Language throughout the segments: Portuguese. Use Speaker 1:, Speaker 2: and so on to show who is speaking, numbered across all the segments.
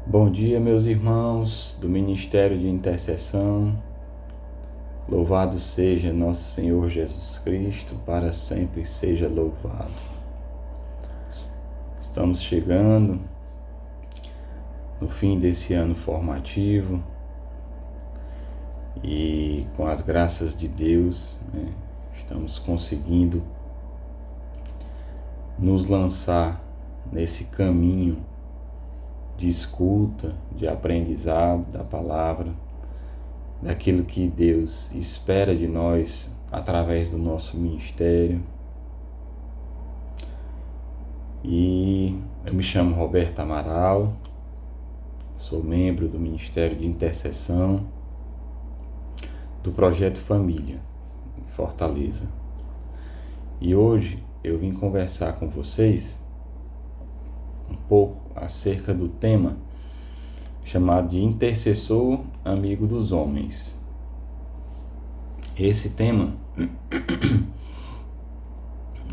Speaker 1: Bom dia, meus irmãos do Ministério de Intercessão. Louvado seja nosso Senhor Jesus Cristo, para sempre seja louvado. Estamos chegando no fim desse ano formativo e com as graças de Deus, estamos conseguindo nos lançar nesse caminho de escuta, de aprendizado da palavra, daquilo que Deus espera de nós através do nosso ministério. E eu me chamo Roberto Amaral, sou membro do Ministério de Intercessão do Projeto Família, em Fortaleza. E hoje eu vim conversar com vocês um pouco acerca do tema chamado de intercessor amigo dos homens. Esse tema,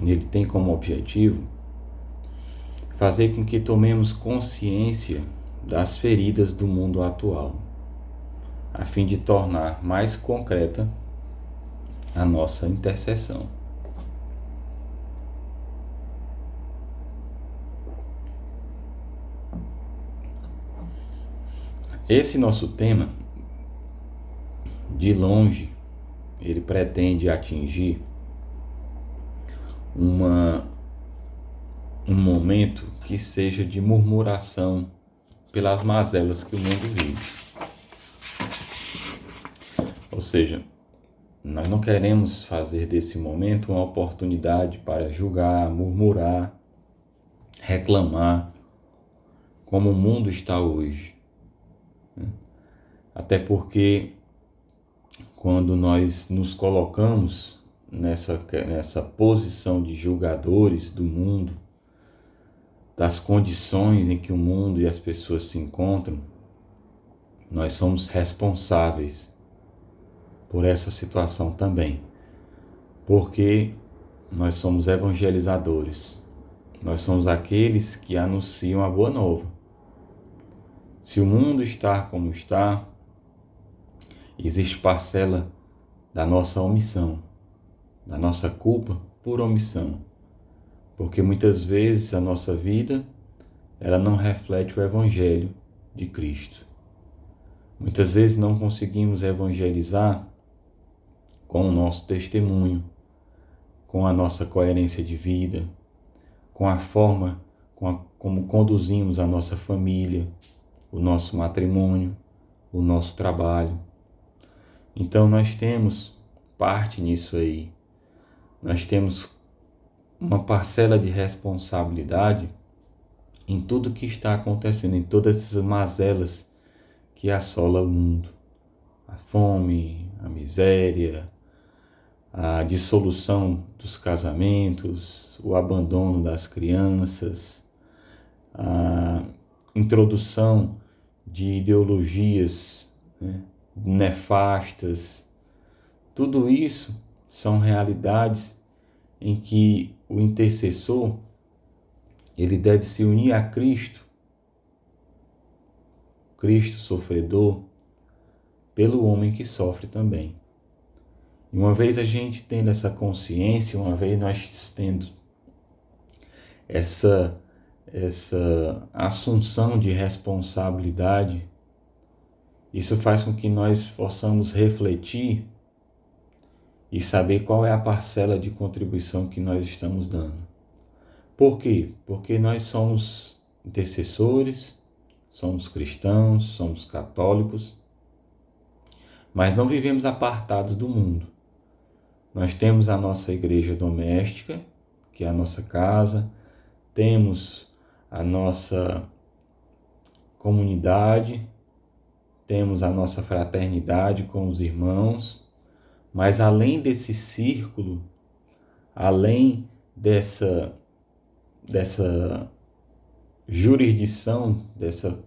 Speaker 1: ele tem como objetivo fazer com que tomemos consciência das feridas do mundo atual, a fim de tornar mais concreta a nossa intercessão. Esse nosso tema, de longe, ele pretende atingir um momento que seja de murmuração pelas mazelas que o mundo vive. Ou seja, nós não queremos fazer desse momento uma oportunidade para julgar, murmurar, reclamar, como o mundo está hoje. Até porque quando nós nos colocamos nessa posição de julgadores do mundo, das condições em que o mundo e as pessoas se encontram, nós somos responsáveis por essa situação também, porque nós somos evangelizadores, nós somos aqueles que anunciam a boa nova. Se o mundo está como está, existe parcela da nossa omissão, da nossa culpa por omissão, porque muitas vezes a nossa vida ela não reflete o Evangelho de Cristo. Muitas vezes não conseguimos evangelizar com o nosso testemunho, com a nossa coerência de vida, com a forma como conduzimos a nossa família, o nosso matrimônio, o nosso trabalho. Então nós temos parte nisso aí. Nós temos uma parcela de responsabilidade em tudo que está acontecendo, em todas essas mazelas que assolam o mundo. A fome, a miséria, a dissolução dos casamentos, o abandono das crianças, a introdução de ideologias, nefastas. Tudo isso são realidades em que o intercessor ele deve se unir a Cristo sofredor, pelo homem que sofre também. E uma vez a gente tendo essa consciência, uma vez nós tendo essa assunção de responsabilidade, isso faz com que nós possamos refletir e saber qual é a parcela de contribuição que nós estamos dando. Por quê? Porque nós somos intercessores, somos cristãos, somos católicos, mas não vivemos apartados do mundo. Nós temos a nossa igreja doméstica, que é a nossa casa, temos a nossa comunidade, temos a nossa fraternidade com os irmãos, mas além desse círculo, além dessa jurisdição, dessa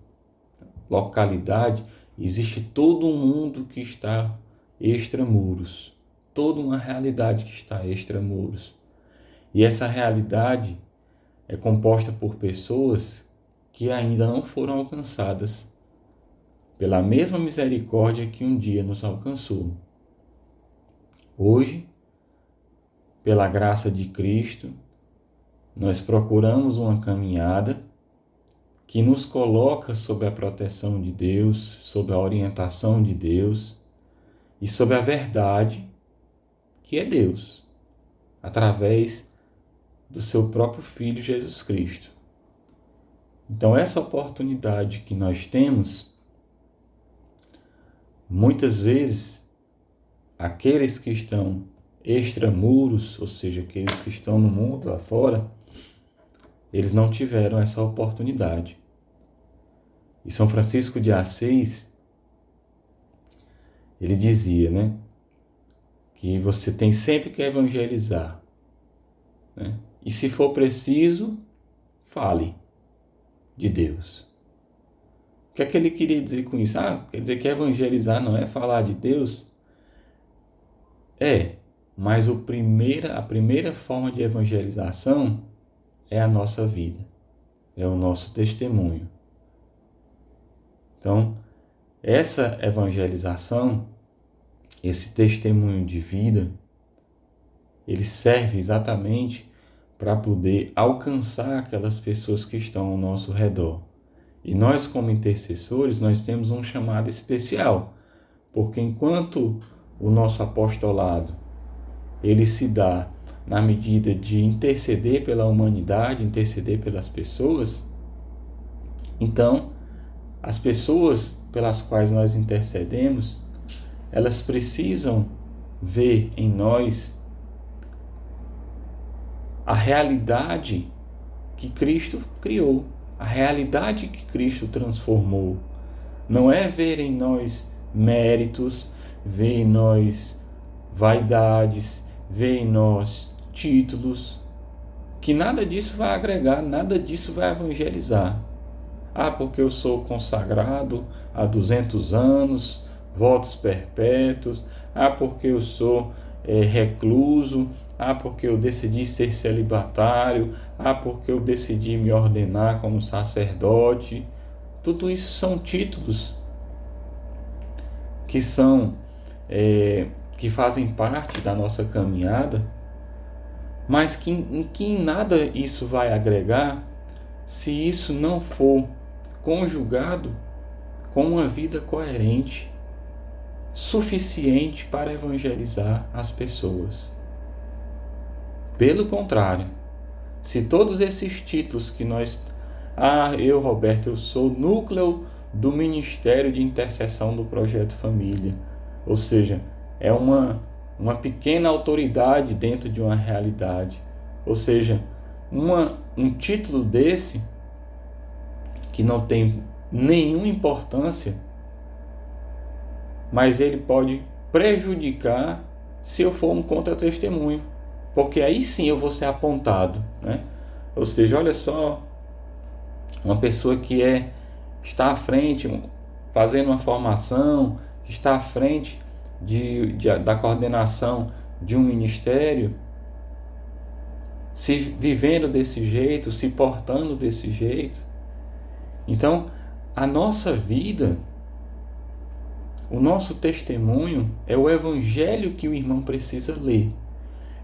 Speaker 1: localidade, existe todo um mundo que está extramuros, toda uma realidade que está extramuros. E essa realidade é composta por pessoas que ainda não foram alcançadas pela mesma misericórdia que um dia nos alcançou. Hoje, pela graça de Cristo, nós procuramos uma caminhada que nos coloca sob a proteção de Deus, sob a orientação de Deus e sob a verdade que é Deus, através do seu próprio Filho Jesus Cristo. Então, essa oportunidade que nós temos, muitas vezes, aqueles que estão extramuros, ou seja, aqueles que estão no mundo lá fora, eles não tiveram essa oportunidade. E São Francisco de Assis, ele dizia, né, que você tem sempre que evangelizar, né? E se for preciso, fale de Deus. O que é que ele queria dizer com isso? Quer dizer que evangelizar não é falar de Deus? Mas a primeira forma de evangelização é a nossa vida, é o nosso testemunho. Então, essa evangelização, esse testemunho de vida, ele serve exatamente para poder alcançar aquelas pessoas que estão ao nosso redor. E nós, como intercessores, nós temos um chamado especial, porque enquanto o nosso apostolado, ele se dá na medida de interceder pela humanidade, interceder pelas pessoas, então, as pessoas pelas quais nós intercedemos, elas precisam ver em nós a realidade que Cristo criou, a realidade que Cristo transformou. Não é ver em nós méritos, ver em nós vaidades, ver em nós títulos, que nada disso vai agregar, nada disso vai evangelizar. Porque eu sou consagrado há 200 anos, votos perpétuos. Porque eu sou recluso. Porque eu decidi ser celibatário. Porque eu decidi me ordenar como sacerdote. Tudo isso são títulos que que fazem parte da nossa caminhada, mas que em nada isso vai agregar se isso não for conjugado com uma vida coerente, suficiente para evangelizar as pessoas. Pelo contrário, se todos esses títulos que nós... Roberto, eu sou núcleo do Ministério de Intercessão do Projeto Família. Ou seja, é uma pequena autoridade dentro de uma realidade. Ou seja, um título desse, que não tem nenhuma importância, mas ele pode prejudicar se eu for um contra-testemunho, porque aí sim eu vou ser apontado, né? Ou seja, olha só, uma pessoa que está à frente, fazendo uma formação, que está à frente da coordenação de um ministério, se vivendo desse jeito, se portando desse jeito. Então, a nossa vida, o nosso testemunho é o evangelho que o irmão precisa ler.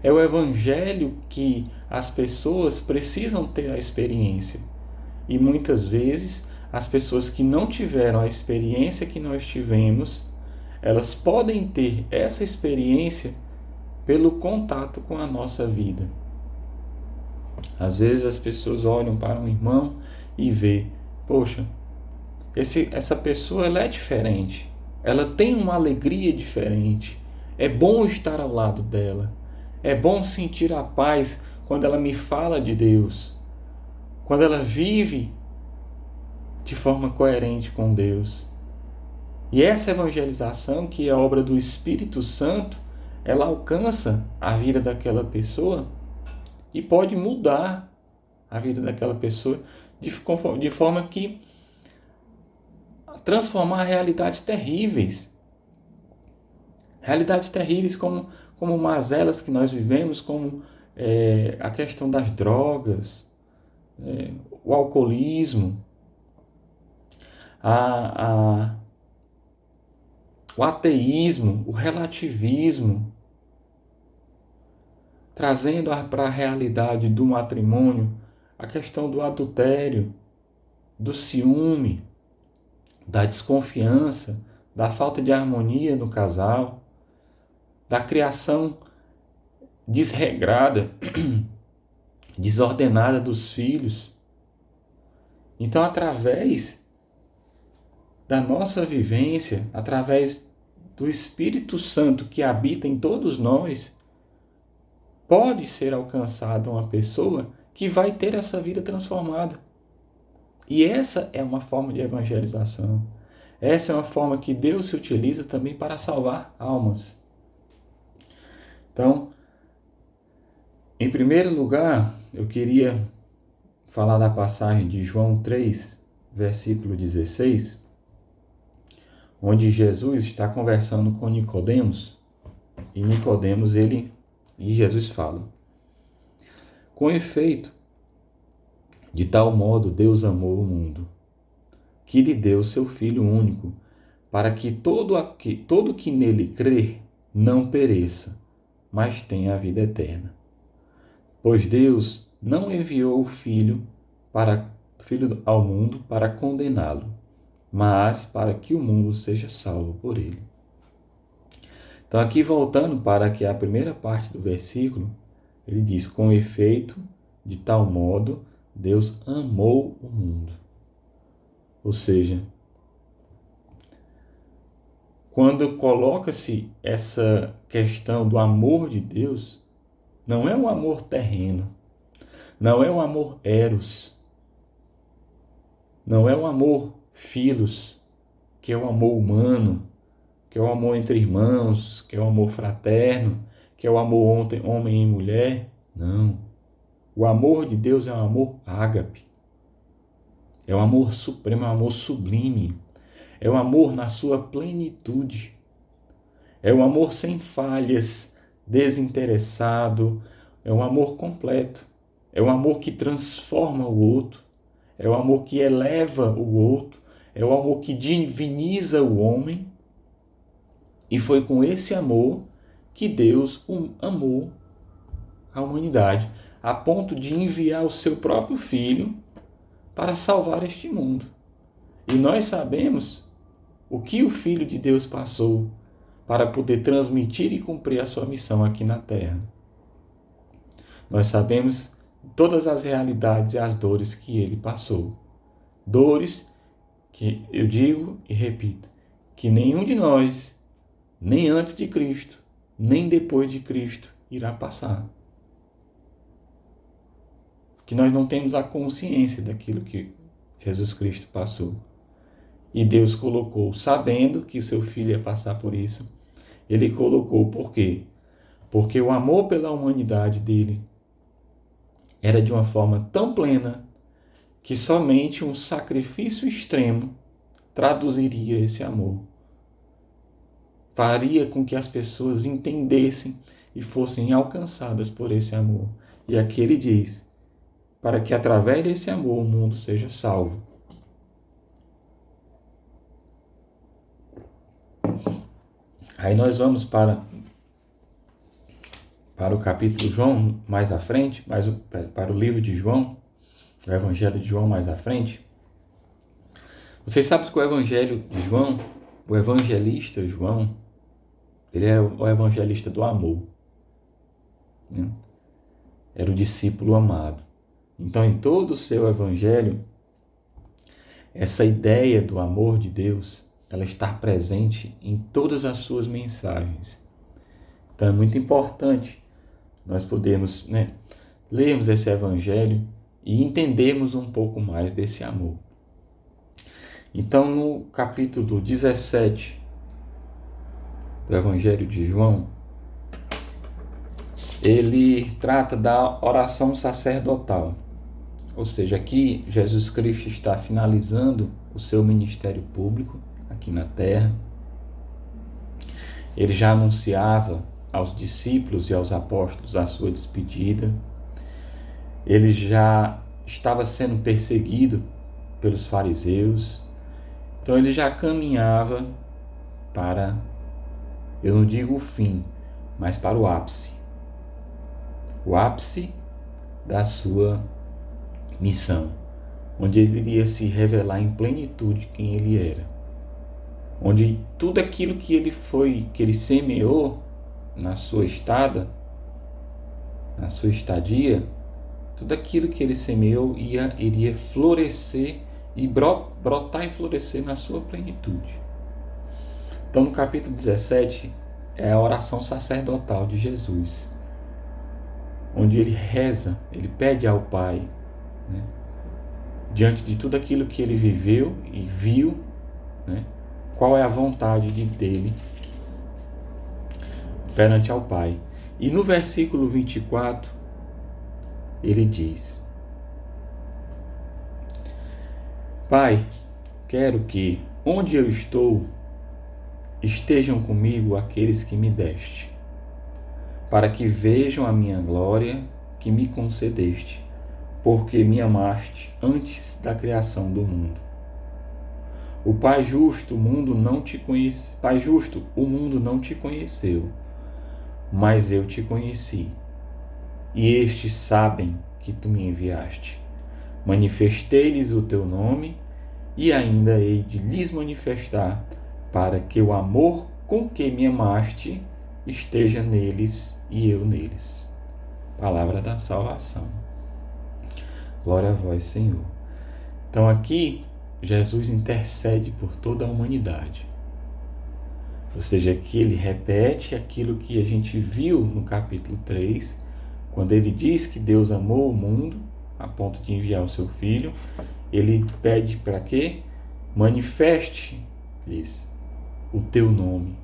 Speaker 1: É o evangelho que as pessoas precisam ter a experiência. E muitas vezes, as pessoas que não tiveram a experiência que nós tivemos, elas podem ter essa experiência pelo contato com a nossa vida. Às vezes as pessoas olham para um irmão e vê, poxa, essa pessoa ela é diferente, ela tem uma alegria diferente, é bom estar ao lado dela, é bom sentir a paz quando ela me fala de Deus, quando ela vive de forma coerente com Deus. E essa evangelização, que é a obra do Espírito Santo, ela alcança a vida daquela pessoa e pode mudar a vida daquela pessoa de forma que transformar realidades terríveis como mazelas que nós vivemos, como a questão das drogas, o alcoolismo, a, a, o ateísmo, o relativismo, trazendo para a realidade do matrimônio a questão do adultério, do ciúme, da desconfiança, da falta de harmonia no casal, da criação desregrada, desordenada dos filhos. Então, através da nossa vivência, através do Espírito Santo que habita em todos nós, pode ser alcançada uma pessoa que vai ter essa vida transformada. E essa é uma forma de evangelização. Essa é uma forma que Deus se utiliza também para salvar almas. Então, em primeiro lugar, eu queria falar da passagem de João 3, versículo 16, onde Jesus está conversando com Nicodemos, e Nicodemos, e Jesus fala: com efeito, de tal modo Deus amou o mundo, que lhe deu seu Filho único, para que todo que nele crer não pereça, mas tenha a vida eterna. Pois Deus não enviou o Filho ao mundo para condená-lo, mas para que o mundo seja salvo por ele. Então, aqui voltando para que a primeira parte do versículo, ele diz: com efeito, de tal modo, Deus amou o mundo. Ou seja, quando coloca-se essa questão do amor de Deus, não é um amor terreno, não é um amor eros, não é um amor filos, que é o amor humano, que é o amor entre irmãos, que é o amor fraterno, que é o amor homem e mulher. Não. O amor de Deus é um amor ágape. É um amor supremo, é um amor sublime. É um amor na sua plenitude. É um amor sem falhas, desinteressado. É um amor completo. É um amor que transforma o outro. É um amor que eleva o outro. É um amor que diviniza o homem. E foi com esse amor que Deus amou a humanidade, a ponto de enviar o seu próprio Filho para salvar este mundo. E nós sabemos o que o Filho de Deus passou para poder transmitir e cumprir a sua missão aqui na Terra. Nós sabemos todas as realidades e as dores que ele passou. Dores que eu digo e repito, que nenhum de nós, nem antes de Cristo, nem depois de Cristo, irá passar. Que nós não temos a consciência daquilo que Jesus Cristo passou. E Deus colocou, sabendo que o seu filho ia passar por isso, ele colocou, por quê? Porque o amor pela humanidade dele era de uma forma tão plena que somente um sacrifício extremo traduziria esse amor. Faria com que as pessoas entendessem e fossem alcançadas por esse amor. E aqui ele diz: para que através desse amor o mundo seja salvo. Aí nós vamos para o capítulo de João mais à frente, para o livro de João, o Evangelho de João mais à frente. Vocês sabem que o Evangelho de João, o evangelista João, ele era o evangelista do amor, né? Era o discípulo amado. Então, em todo o seu evangelho, essa ideia do amor de Deus, ela está presente em todas as suas mensagens. Então, é muito importante nós podermos, lermos esse evangelho e entendermos um pouco mais desse amor. Então, no capítulo 17 do Evangelho de João, ele trata da oração sacerdotal. Ou seja, aqui Jesus Cristo está finalizando o seu ministério público aqui na terra. Ele já anunciava aos discípulos e aos apóstolos a sua despedida. Ele já estava sendo perseguido pelos fariseus. Então ele já caminhava para, eu não digo o fim, mas para o ápice. O ápice da sua missão, onde ele iria se revelar em plenitude quem ele era. Onde tudo aquilo que ele semeou na sua estadia, tudo aquilo que ele semeou iria florescer e brotar e florescer na sua plenitude. Então, no capítulo 17, é a oração sacerdotal de Jesus, onde ele reza, ele pede ao Pai, né, diante de tudo aquilo que ele viveu e viu, né, qual é a vontade dele perante ao Pai. E no versículo 24, ele diz: Pai, quero que, onde eu estou, estejam comigo aqueles que me deste, para que vejam a minha glória que me concedeste, porque me amaste antes da criação do mundo. O Pai justo, o mundo não te conhece. Pai justo, o mundo não te conheceu, mas eu te conheci. E estes sabem que tu me enviaste. Manifestei-lhes o teu nome e ainda hei de lhes manifestar, para que o amor com que me amaste esteja neles e eu neles. Palavra da salvação. Glória a vós, Senhor. Então aqui, Jesus intercede por toda a humanidade. Ou seja, aqui ele repete aquilo que a gente viu no capítulo 3, quando ele diz que Deus amou o mundo a ponto de enviar o seu Filho. Ele pede para quê? Manifeste-lhes o teu nome.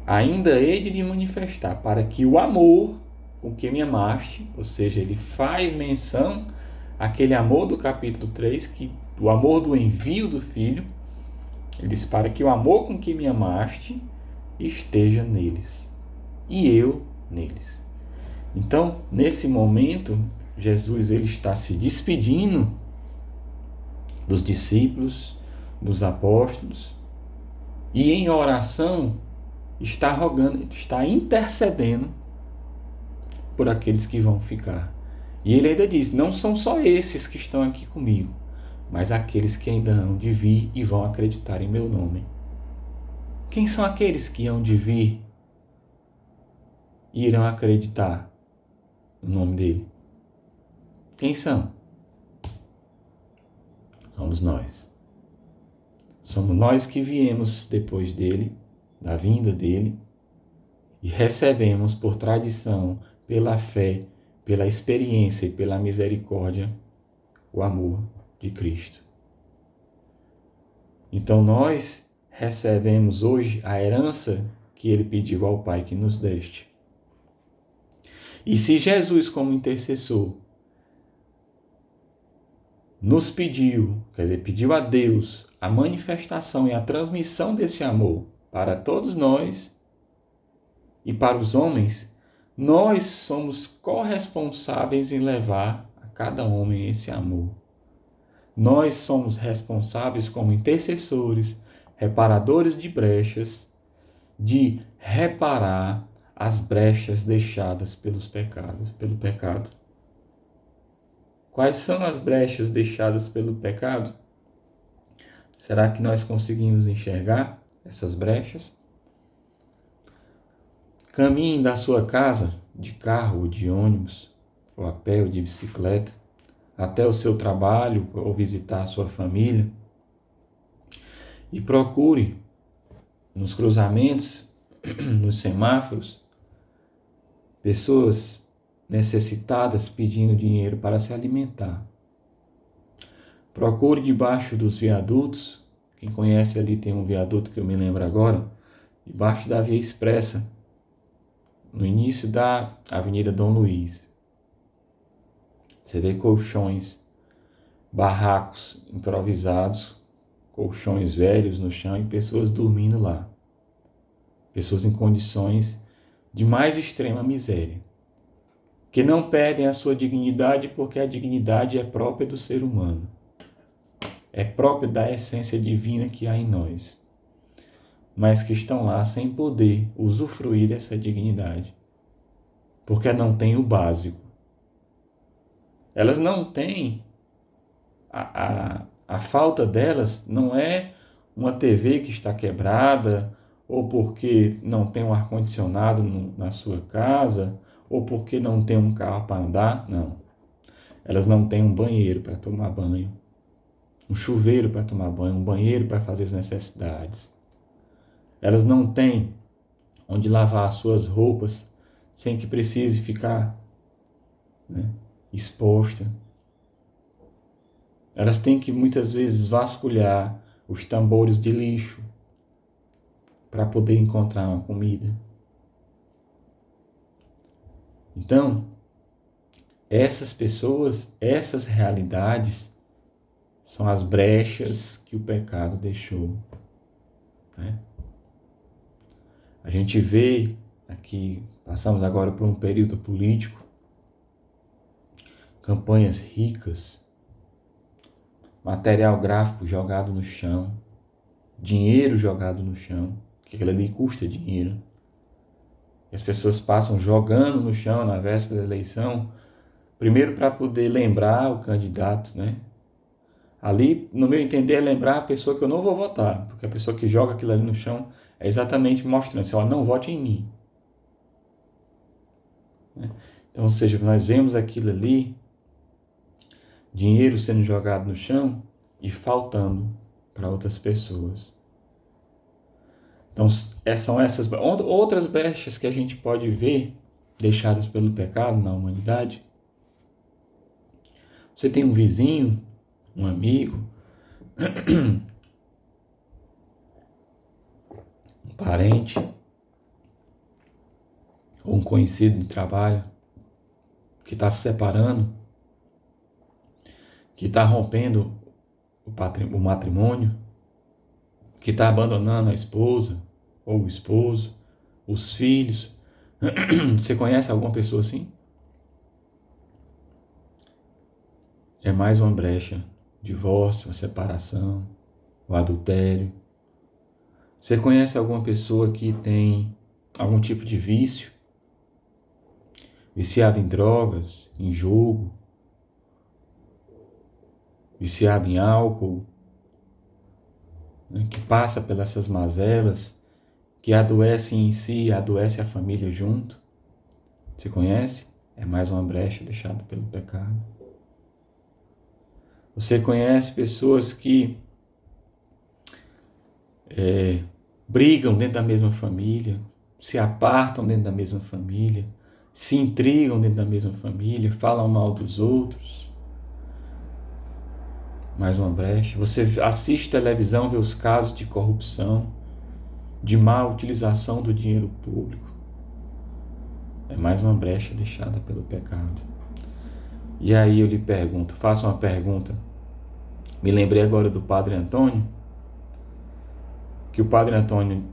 Speaker 1: Ainda hei de lhe manifestar, para que o amor com que me amaste, ou seja, ele faz menção àquele amor do capítulo 3, que o amor do envio do Filho, ele diz, para que o amor com que me amaste esteja neles, e eu neles. Então, nesse momento, Jesus ele está se despedindo dos discípulos, dos apóstolos, e em oração está rogando, está intercedendo por aqueles que vão ficar. E ele ainda diz, não são só esses que estão aqui comigo, mas aqueles que ainda hão de vir e vão acreditar em meu nome. Quem são aqueles que hão de vir e irão acreditar no nome dele? Quem são? Somos nós. Somos nós que viemos depois dele, da vinda dele, e recebemos por tradição, pela fé, pela experiência e pela misericórdia, o amor de Cristo. Então nós recebemos hoje a herança que ele pediu ao Pai que nos deste. E se Jesus, como intercessor, nos pediu, pediu a Deus a manifestação e a transmissão desse amor para todos nós e para os homens, nós somos corresponsáveis em levar a cada homem esse amor. Nós somos responsáveis como intercessores, reparadores de brechas, de reparar as brechas deixadas pelo pecado. Quais são as brechas deixadas pelo pecado? Será que nós conseguimos enxergar essas brechas? Caminhe da sua casa, de carro ou de ônibus, ou a pé ou de bicicleta, até o seu trabalho ou visitar a sua família, e procure nos cruzamentos, nos semáforos, pessoas necessitadas pedindo dinheiro para se alimentar. Procure debaixo dos viadutos, quem conhece ali tem um viaduto que eu me lembro agora, debaixo da Via Expressa, no início da Avenida Dom Luiz. Você vê colchões, barracos improvisados, colchões velhos no chão e pessoas dormindo lá. Pessoas em condições de mais extrema miséria, que não perdem a sua dignidade porque a dignidade é própria do ser humano. é próprio da essência divina que há em nós, mas que estão lá sem poder usufruir dessa dignidade, porque não têm o básico. Elas não têm, a falta delas não é uma TV que está quebrada, ou porque não tem um ar-condicionado na sua casa, ou porque não tem um carro para andar, não. Elas não têm um banheiro para tomar banho, um chuveiro para tomar banho, um banheiro para fazer as necessidades. Elas não têm onde lavar as suas roupas sem que precise ficar, né, exposta. Elas têm que muitas vezes vasculhar os tambores de lixo para poder encontrar uma comida. Então, essas pessoas, essas realidades, são as brechas que o pecado deixou, né? A gente vê aqui, passamos agora por um período político, campanhas ricas, material gráfico jogado no chão, dinheiro jogado no chão, que aquilo ali custa dinheiro. E as pessoas passam jogando no chão na véspera da eleição, primeiro para poder lembrar o candidato, né? Ali, no meu entender, é lembrar a pessoa que eu não vou votar, porque a pessoa que joga aquilo ali no chão é exatamente mostrando assim, ó, não vote em mim. Então, ou seja, nós vemos aquilo ali, dinheiro sendo jogado no chão e faltando para outras pessoas. Então, são essas outras brechas que a gente pode ver deixadas pelo pecado na humanidade. Você tem um vizinho, um amigo, um parente, ou um conhecido de trabalho que está se separando, que está rompendo o matrimônio, que está abandonando a esposa ou o esposo, os filhos. Você conhece alguma pessoa assim? É mais uma brecha. Divórcio, a separação, o adultério. Você conhece alguma pessoa que tem algum tipo de vício? Viciado em drogas, em jogo, viciado em álcool, né, que passa pelas essas mazelas, que adoece em si e adoece a família junto. Você conhece? É mais uma brecha deixada pelo pecado. Você conhece pessoas que brigam dentro da mesma família, se apartam dentro da mesma família, se intrigam dentro da mesma família, falam mal dos outros. Mais uma brecha. Você assiste televisão, vê os casos de corrupção, de má utilização do dinheiro público. É mais uma brecha deixada pelo pecado. E aí eu lhe pergunto, faço uma pergunta. Me lembrei agora do Padre Antônio, que o Padre Antônio,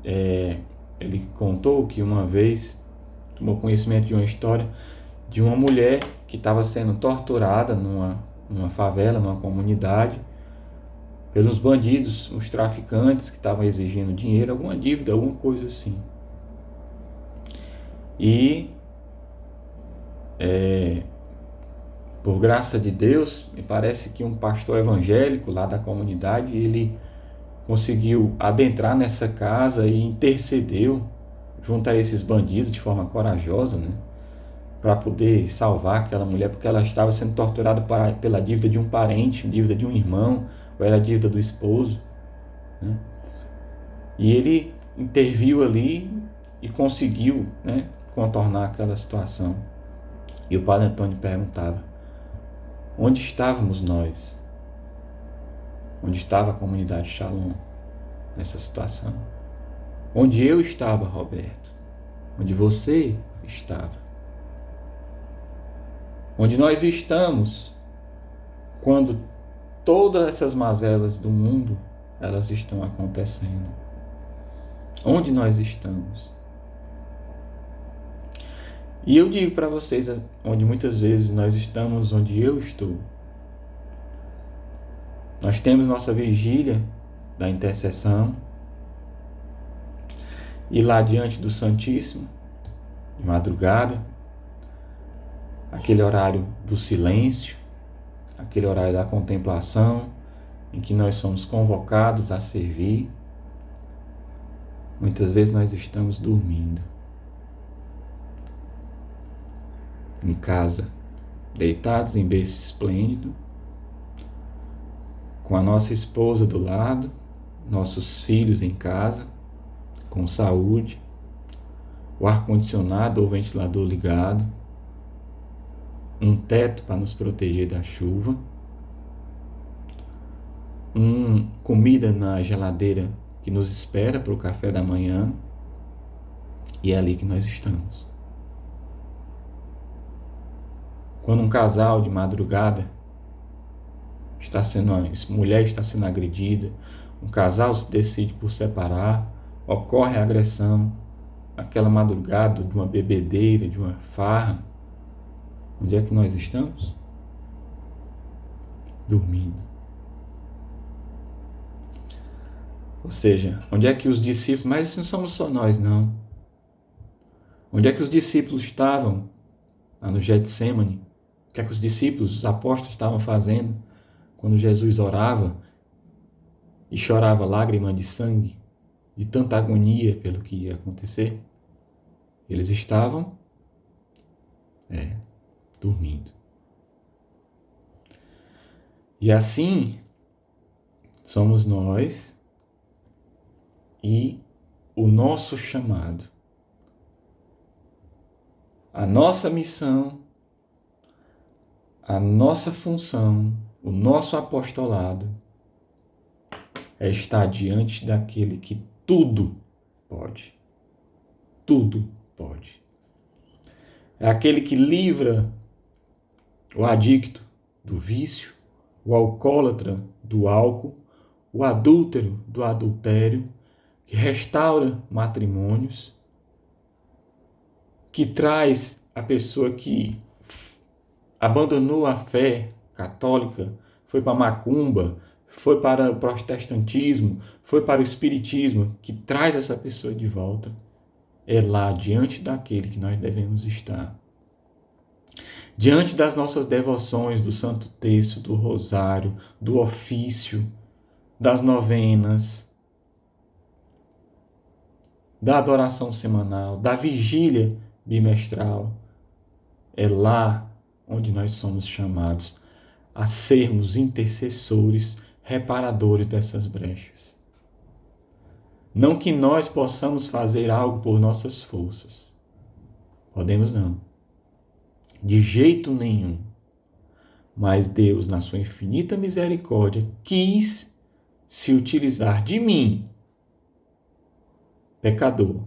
Speaker 1: ele contou que uma vez tomou conhecimento de uma história de uma mulher que estava sendo torturada numa favela, numa comunidade, pelos bandidos, os traficantes que estavam exigindo dinheiro, alguma dívida, alguma coisa assim. E por graça de Deus, me parece que um pastor evangélico lá da comunidade, ele conseguiu adentrar nessa casa e intercedeu junto a esses bandidos de forma corajosa, né, para poder salvar aquela mulher, porque ela estava sendo torturada pela dívida de um parente, dívida de um irmão, ou era dívida do esposo, né? E ele interviu ali e conseguiu, né, contornar aquela situação. E o Padre Antônio perguntava: onde estávamos nós? Onde estava a comunidade Shalom nessa situação? Onde eu estava, Roberto? Onde você estava? Onde nós estamos quando todas essas mazelas do mundo, elas estão acontecendo? Onde nós estamos? E eu digo para vocês, onde muitas vezes nós estamos, onde eu estou. Nós temos nossa vigília da intercessão, e lá diante do Santíssimo, de madrugada, aquele horário do silêncio, aquele horário da contemplação, em que nós somos convocados a servir. Muitas vezes nós estamos dormindo em casa, deitados em berço esplêndido, com a nossa esposa do lado, nossos filhos em casa, com saúde, o ar-condicionado ou ventilador ligado, um teto para nos proteger da chuva, comida na geladeira que nos espera para o café da manhã, e é ali que nós estamos. Quando um casal de madrugada mulher está sendo agredida, um casal se decide por separar, ocorre a agressão, aquela madrugada de uma bebedeira, de uma farra, onde é que nós estamos? Dormindo. Ou seja, onde é que os discípulos, mas isso não somos só nós, não. Onde é que os discípulos estavam? Lá no Getsêmani. O que é que os discípulos, os apóstolos estavam fazendo quando Jesus orava e chorava lágrima de sangue, de tanta agonia pelo que ia acontecer? Eles estavam dormindo. E assim somos nós e o nosso chamado. A nossa missão, a nossa função, o nosso apostolado é estar diante daquele que tudo pode. Tudo pode. É aquele que livra o adicto do vício, o alcoólatra do álcool, o adúltero do adultério, que restaura matrimônios, que traz a pessoa que abandonou a fé católica, foi para a macumba, foi para o protestantismo, foi para o espiritismo, que traz essa pessoa de volta. É lá, diante daquele que nós devemos estar. Diante das nossas devoções, do Santo Terço, do Rosário, do ofício, das novenas, da adoração semanal, da vigília bimestral, é lá onde nós somos chamados a sermos intercessores, reparadores dessas brechas. Não que nós possamos fazer algo por nossas forças. Podemos não. De jeito nenhum. Mas Deus, na sua infinita misericórdia, quis se utilizar de mim, pecador,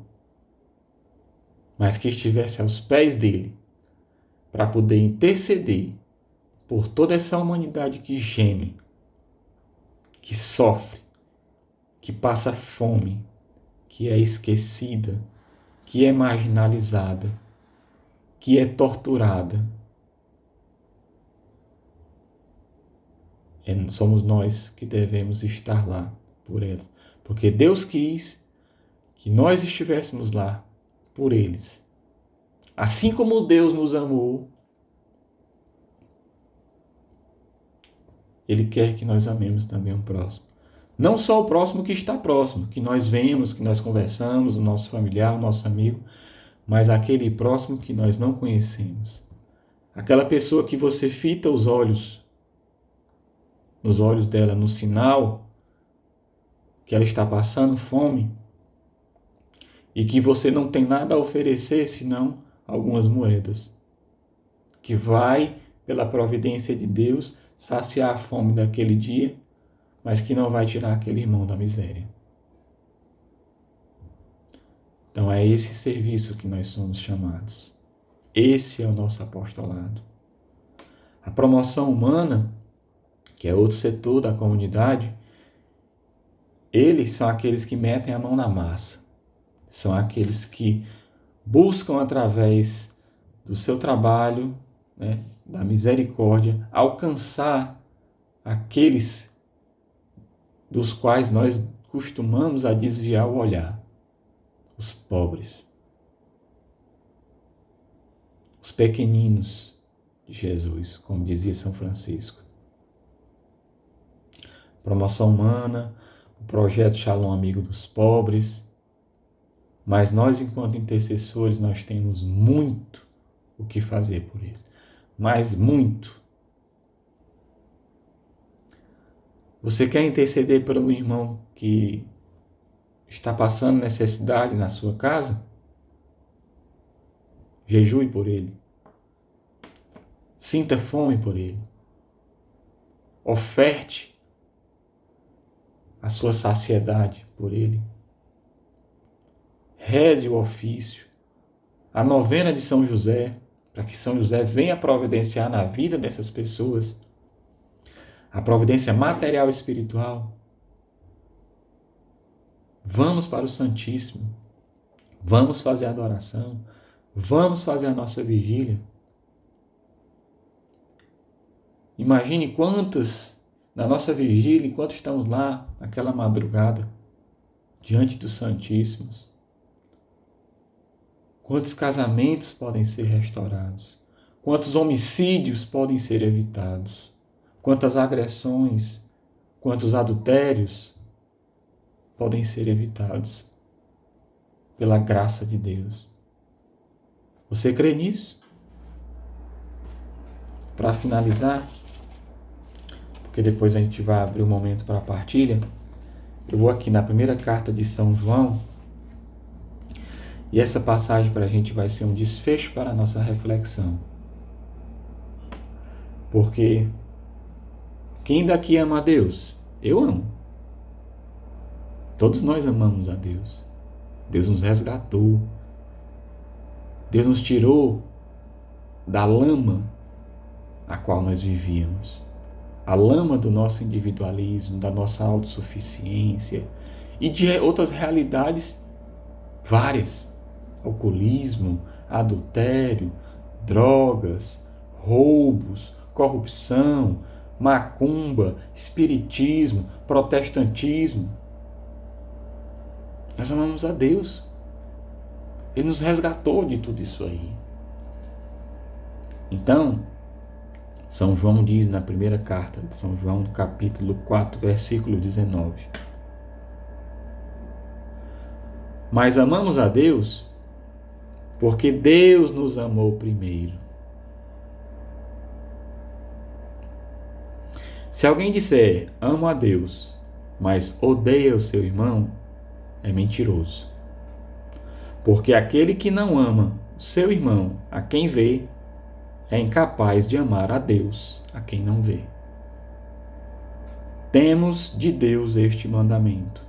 Speaker 1: mas que estivesse aos pés dele, para poder interceder por toda essa humanidade que geme, que sofre, que passa fome, que é esquecida, que é marginalizada, que é torturada. Somos nós que devemos estar lá por eles, porque Deus quis que nós estivéssemos lá por eles. Assim como Deus nos amou, Ele quer que nós amemos também o próximo. Não só o próximo que está próximo, que nós vemos, que nós conversamos, o nosso familiar, o nosso amigo, mas aquele próximo que nós não conhecemos. Aquela pessoa que você fita os olhos, nos olhos dela, no sinal que ela está passando fome e que você não tem nada a oferecer senão algumas moedas, que vai, pela providência de Deus, saciar a fome daquele dia, mas que não vai tirar aquele irmão da miséria. Então é esse serviço que nós somos chamados. Esse é o nosso apostolado. A promoção humana, que é outro setor da comunidade, eles são aqueles que metem a mão na massa. São aqueles que buscam, através do seu trabalho, da misericórdia, alcançar aqueles dos quais nós costumamos a desviar o olhar. Os pobres, os pequeninos de Jesus, como dizia São Francisco. Promoção Humana, o projeto Shalom Amigo dos Pobres, mas nós, enquanto intercessores, nós temos muito o que fazer por eles, mas muito. Você quer interceder pelo irmão que está passando necessidade na sua casa? Jejue por ele. Sinta fome por ele. Oferte a sua saciedade por ele. Reze o ofício, a novena de São José, para que São José venha providenciar na vida dessas pessoas a providência material e espiritual. Vamos para o Santíssimo, vamos fazer a adoração, vamos fazer a nossa vigília. Imagine quantas, na nossa vigília, enquanto estamos lá, naquela madrugada, diante dos Santíssimos, quantos casamentos podem ser restaurados, quantos homicídios podem ser evitados, quantas agressões, quantos adultérios podem ser evitados pela graça de Deus. Você crê nisso? Para finalizar, porque depois a gente vai abrir um momento para a partilha, eu vou aqui na primeira carta de São João, e essa passagem para a gente vai ser um desfecho para a nossa reflexão. Porque quem daqui ama a Deus? Eu amo. Todos nós amamos a Deus. Deus nos resgatou. Deus nos tirou da lama a qual nós vivíamos. A lama do nosso individualismo, da nossa autossuficiência e de outras realidades várias. Alcoolismo, adultério, drogas, roubos, corrupção, macumba, espiritismo, protestantismo. Nós amamos a Deus. Ele nos resgatou de tudo isso aí. Então, São João diz na primeira carta de São João, no capítulo 4, versículo 19. Mas amamos a Deus porque Deus nos amou primeiro. Se alguém disser, amo a Deus, mas odeia o seu irmão, é mentiroso. Porque aquele que não ama o seu irmão, a quem vê, é incapaz de amar a Deus, a quem não vê. Temos de Deus este mandamento: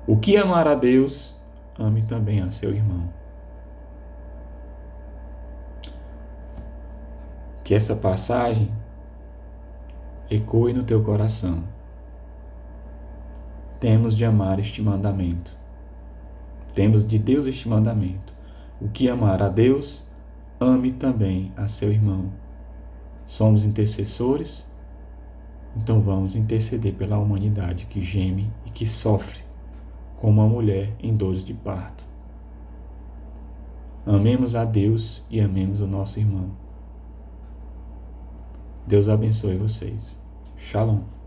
Speaker 1: o que amar a Deus, ame também a seu irmão. Que essa passagem ecoe no teu coração. Temos de amar este mandamento. Temos de Deus este mandamento: o que amar a Deus, ame também a seu irmão. Somos intercessores, então vamos interceder pela humanidade que geme e que sofre como uma mulher em dores de parto. Amemos a Deus e amemos o nosso irmão. Deus abençoe vocês. Shalom.